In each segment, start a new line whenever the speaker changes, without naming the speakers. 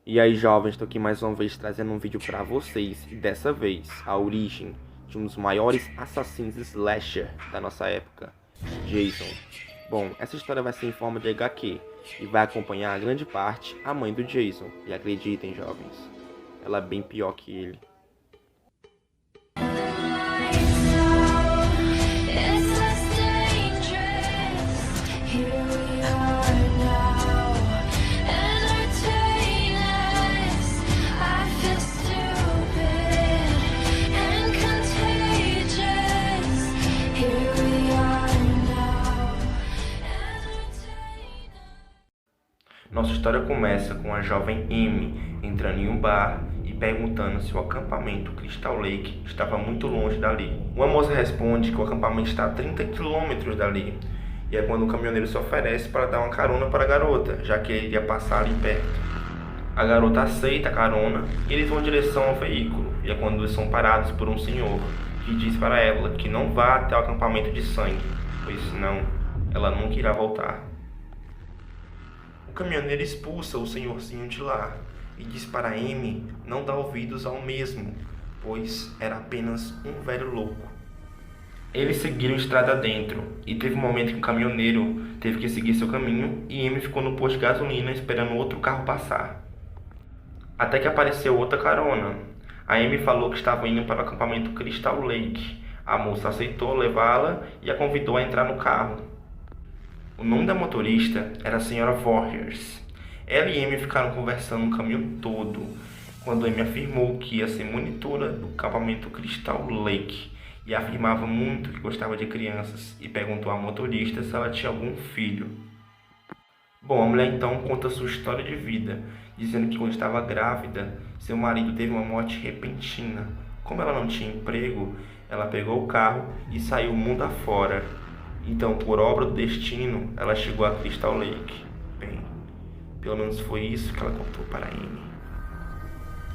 E aí, jovens, estou aqui mais uma vez trazendo um vídeo para vocês, e dessa vez a origem de um dos maiores assassinos slasher da nossa época, Jason. Bom, essa história vai ser em forma de HQ e vai acompanhar a grande parte a mãe do Jason. E acreditem, jovens, ela é bem pior que ele. Nossa história começa com a jovem Amy entrando em um bar e perguntando se o acampamento Crystal Lake estava muito longe dali. Uma moça responde que o acampamento está a 30 quilômetros dali. E é quando o caminhoneiro se oferece para dar uma carona para a garota, já que ele iria passar ali perto. A garota aceita a carona e eles vão em direção ao veículo. E é quando eles são parados por um senhor que diz para ela que não vá até o acampamento de sangue, pois senão ela nunca irá voltar. O caminhoneiro expulsa o senhorzinho de lá e diz para Amy não dar ouvidos ao mesmo, pois era apenas um velho louco. Eles seguiram estrada dentro e teve um momento que o caminhoneiro teve que seguir seu caminho e Amy ficou no posto de gasolina esperando outro carro passar. Até que apareceu outra carona. A Amy falou que estava indo para o acampamento Crystal Lake. A moça aceitou levá-la e a convidou a entrar no carro. O nome da motorista era a Sra. Voorhees. Ela e Amy ficaram conversando o caminho todo, quando Amy afirmou que ia ser monitora do acampamento Crystal Lake e afirmava muito que gostava de crianças e perguntou à motorista se ela tinha algum filho. Bom, a mulher então conta sua história de vida, dizendo que quando estava grávida, seu marido teve uma morte repentina. Como ela não tinha emprego, ela pegou o carro e saiu mundo afora. Então, por obra do destino, ela chegou a Crystal Lake. Bem, pelo menos foi isso que ela contou para Amy.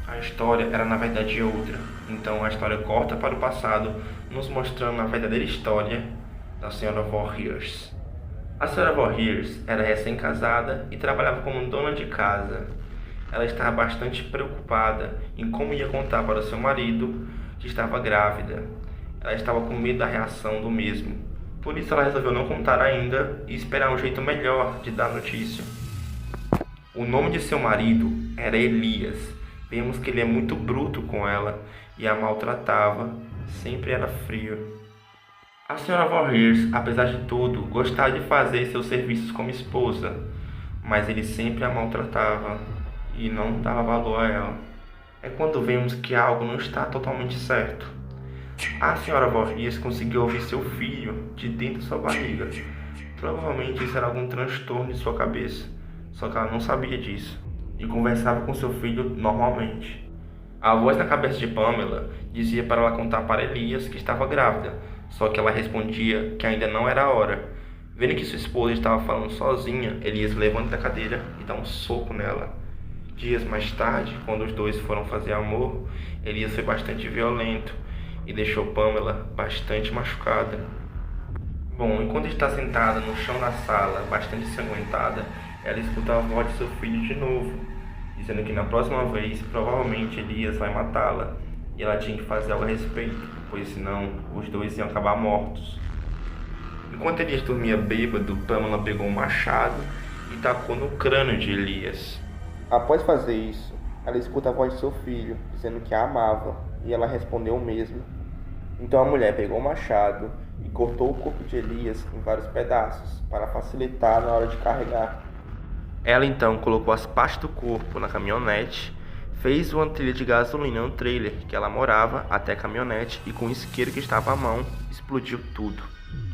A história era na verdade outra. Então a história corta para o passado, nos mostrando a verdadeira história da Sra. Voorhees. A Sra. Voorhees era recém-casada e trabalhava como dona de casa. Ela estava bastante preocupada em como ia contar para seu marido que estava grávida. Ela estava com medo da reação do mesmo. Por isso ela resolveu não contar ainda e esperar um jeito melhor de dar notícia. O nome de seu marido era Elias. Vemos que ele é muito bruto com ela e a maltratava, sempre era frio. A Sra. Voorhees, apesar de tudo, gostava de fazer seus serviços como esposa, mas ele sempre a maltratava e não dava valor a ela. É quando vemos que algo não está totalmente certo. A Sra. Voorhees conseguiu ouvir seu filho de dentro de sua barriga. Provavelmente isso era algum transtorno de sua cabeça, só que ela não sabia disso e conversava com seu filho normalmente. A voz na cabeça de Pamela dizia para ela contar para Elias que estava grávida, só que ela respondia que ainda não era a hora. Vendo que sua esposa estava falando sozinha, Elias levanta da cadeira e dá um soco nela. Dias mais tarde, quando os dois foram fazer amor, Elias foi bastante violento e deixou Pamela bastante machucada. Bom, enquanto está sentada no chão da sala, bastante ensanguentada, ela escuta a voz de seu filho de novo, dizendo que na próxima vez, provavelmente Elias vai matá-la, e ela tinha que fazer algo a respeito, pois senão os dois iam acabar mortos. Enquanto Elias dormia bêbado, Pamela pegou um machado e tacou no crânio de Elias. Após fazer isso, ela escuta a voz de seu filho, dizendo que a amava, e ela respondeu o mesmo. Então a mulher pegou o machado e cortou o corpo de Elias em vários pedaços, para facilitar na hora de carregar. Ela então colocou as partes do corpo na caminhonete, fez uma trilha de gasolina no trailer que ela morava até a caminhonete e com o isqueiro que estava à mão, explodiu tudo.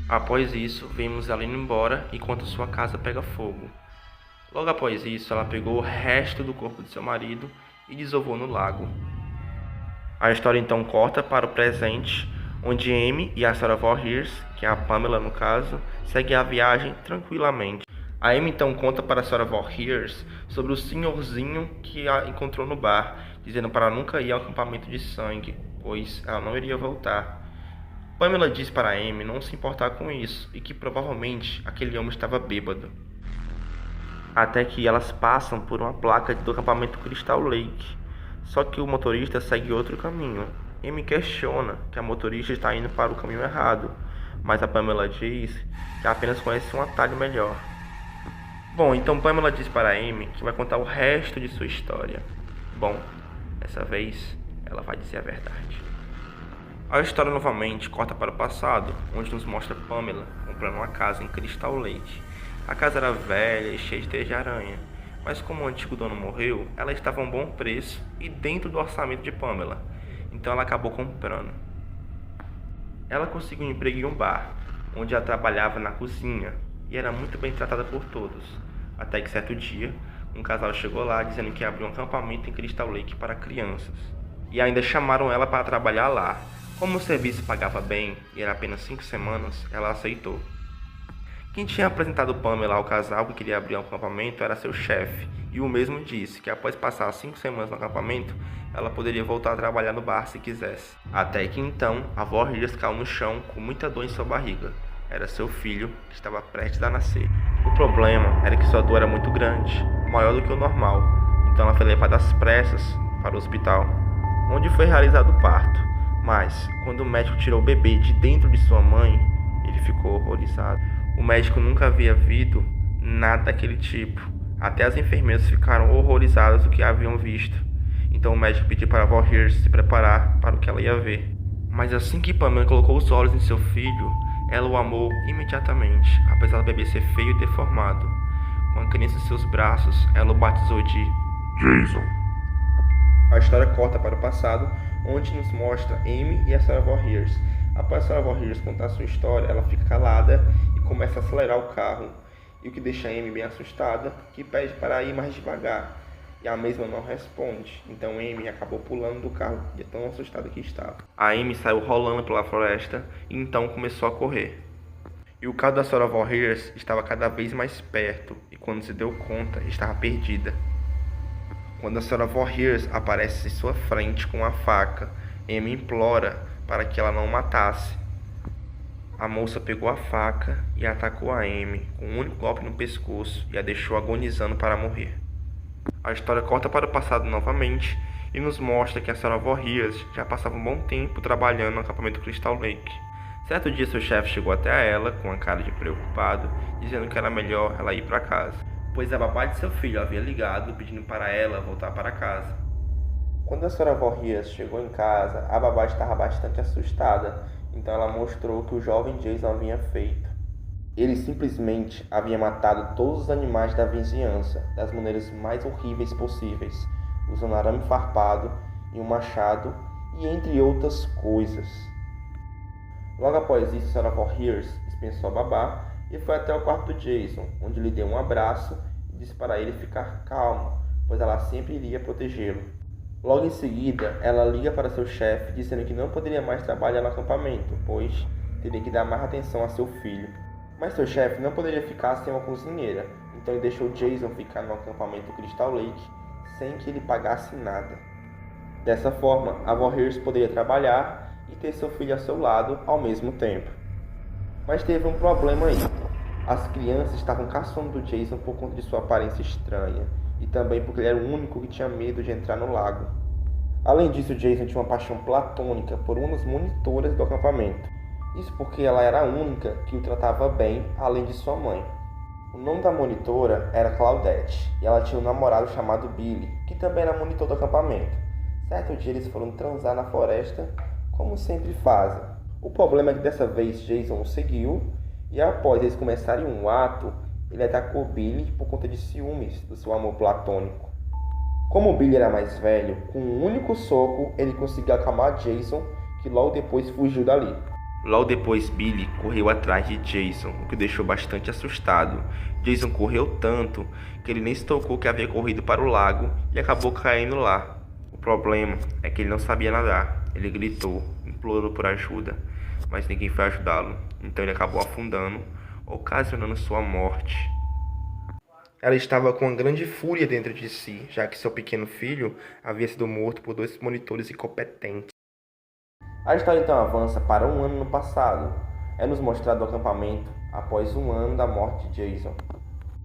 Após isso, vimos ela indo embora enquanto sua casa pega fogo. Logo após isso, ela pegou o resto do corpo de seu marido e desovou no lago. A história então corta para o presente, onde Amy e a Sra. Voorhees, que é a Pamela no caso, seguem a viagem tranquilamente. A Amy então conta para a Sra. Voorhees sobre o senhorzinho que a encontrou no bar, dizendo para ela nunca ir ao acampamento de sangue, pois ela não iria voltar. Pamela diz para a Amy não se importar com isso e que provavelmente aquele homem estava bêbado. até que elas passam por uma placa do acampamento Crystal Lake. Só que o motorista segue outro caminho. Amy questiona que a motorista está indo para o caminho errado, mas a Pamela diz que apenas conhece um atalho melhor. Bom, então Pamela diz para Amy que vai contar o resto de sua história. Bom, dessa vez ela vai dizer a verdade. A história novamente corta para o passado, onde nos mostra Pamela comprando uma casa em Crystal Lake. A casa era velha e cheia de teias de aranha, mas como o antigo dono morreu, ela estava a um bom preço e dentro do orçamento de Pamela, então ela acabou comprando. Ela conseguiu um emprego em um bar, onde ela trabalhava na cozinha e era muito bem tratada por todos, até que certo dia, um casal chegou lá dizendo que abriu um acampamento em Crystal Lake para crianças, e ainda chamaram ela para trabalhar lá. Como o serviço pagava bem e era apenas 5 semanas, ela aceitou. Quem tinha apresentado Pamela ao casal que queria abrir um acampamento era seu chefe, e o mesmo disse que após passar 5 semanas no acampamento, ela poderia voltar a trabalhar no bar se quisesse. Até que então, a avó Hears caiu no chão com muita dor em sua barriga. Era seu filho, que estava prestes a nascer. O problema era que sua dor era muito grande, maior do que o normal, então ela foi levada às pressas para o hospital, onde foi realizado o parto. Mas, quando o médico tirou o bebê de dentro de sua mãe, ele ficou horrorizado. O médico nunca havia visto nada daquele tipo. Até as enfermeiras ficaram horrorizadas do que haviam visto. Então o médico pediu para a avó Hears se preparar para o que ela ia ver. Mas assim que Pamela colocou os olhos em seu filho, ela o amou imediatamente, apesar do bebê ser feio e deformado. Com a criança em seus braços, ela o batizou de Jason. A história corta para o passado, onde nos mostra Amy e a Sra. Vó Hears. Após a Sra. Vó Hears contar sua história, ela fica calada e começa a acelerar o carro, e o que deixa a Amy bem assustada, que pede para ir mais devagar, e a mesma não responde. Então Amy acabou pulando do carro, de tão assustada que estava. A Amy saiu rolando pela floresta e então começou a correr. E o carro da Sra. Vó Hears estava cada vez mais perto, e quando se deu conta, estava perdida. Quando a Sra. Vó Hears aparece em sua frente com uma faca, Amy implora para que ela não matasse. A moça pegou a faca e atacou a Amy com um único golpe no pescoço e a deixou agonizando para morrer. A história corta para o passado novamente e nos mostra que a Sra. Vó Hears já passava um bom tempo trabalhando no acampamento Crystal Lake. Certo dia, seu chefe chegou até ela com uma cara de preocupado, dizendo que era melhor ela ir para casa, pois a babá de seu filho havia ligado pedindo para ela voltar para casa. Quando a Sra. Vó Hears chegou em casa, a babá estava bastante assustada, então ela mostrou o que o jovem Jason havia feito. Ele simplesmente havia matado todos os animais da vizinhança das maneiras mais horríveis possíveis, usando arame farpado e um machado, e entre outras coisas. Logo após isso, a Sra. Vó Hears dispensou a babá e foi até o quarto do Jason, onde lhe deu um abraço e disse para ele ficar calmo, pois ela sempre iria protegê-lo. Logo em seguida, ela liga para seu chefe, dizendo que não poderia mais trabalhar no acampamento, pois teria que dar mais atenção a seu filho. Mas seu chefe não poderia ficar sem uma cozinheira, então ele deixou Jason ficar no acampamento Crystal Lake sem que ele pagasse nada. Dessa forma, a Vó Hears poderia trabalhar e ter seu filho ao seu lado ao mesmo tempo. Mas teve um problema aí. As crianças estavam caçando do Jason por conta de sua aparência estranha, e também porque ele era o único que tinha medo de entrar no lago. Além disso, Jason tinha uma paixão platônica por uma das monitoras do acampamento. Isso porque ela era a única que o tratava bem, além de sua mãe. O nome da monitora era Claudette, e ela tinha um namorado chamado Billy, que também era monitor do acampamento. Certo dia eles foram transar na floresta, como sempre fazem. O problema é que dessa vez Jason o seguiu, e após eles começarem um ato, ele atacou Billy por conta de ciúmes do seu amor platônico. Como Billy era mais velho, com um único soco ele conseguiu acalmar Jason, que logo depois fugiu dali. Logo depois, Billy correu atrás de Jason, o que o deixou bastante assustado. Jason correu tanto que ele nem se tocou que havia corrido para o lago e acabou caindo lá. O problema é que ele não sabia nadar. Ele gritou, implorou por ajuda, mas ninguém foi ajudá-lo. Então ele acabou afundando, ocasionando sua morte. Ela estava com uma grande fúria dentro de si, já que seu pequeno filho havia sido morto por 2 monitores incompetentes. A história então avança para um ano no passado. É nos mostrado o acampamento após um ano da morte de Jason.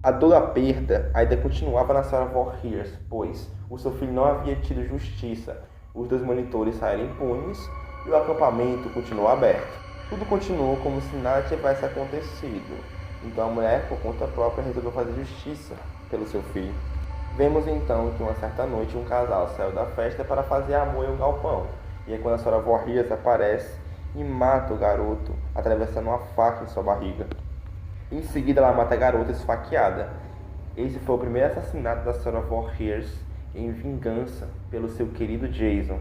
A dor da perda ainda continuava na senhora Voorhees, pois o seu filho não havia tido justiça. Os dois monitores saíram impunes e o acampamento continuou aberto. Tudo continuou como se nada tivesse acontecido. Então a mulher, por conta própria, resolveu fazer justiça pelo seu filho. Vemos então que uma certa noite um casal saiu da festa para fazer amor em um galpão. E é quando a senhora Voorhees aparece e mata o garoto, atravessando uma faca em sua barriga. Em seguida, ela mata a garota esfaqueada. Esse foi o primeiro assassinato da senhora Voorhees em vingança pelo seu querido Jason.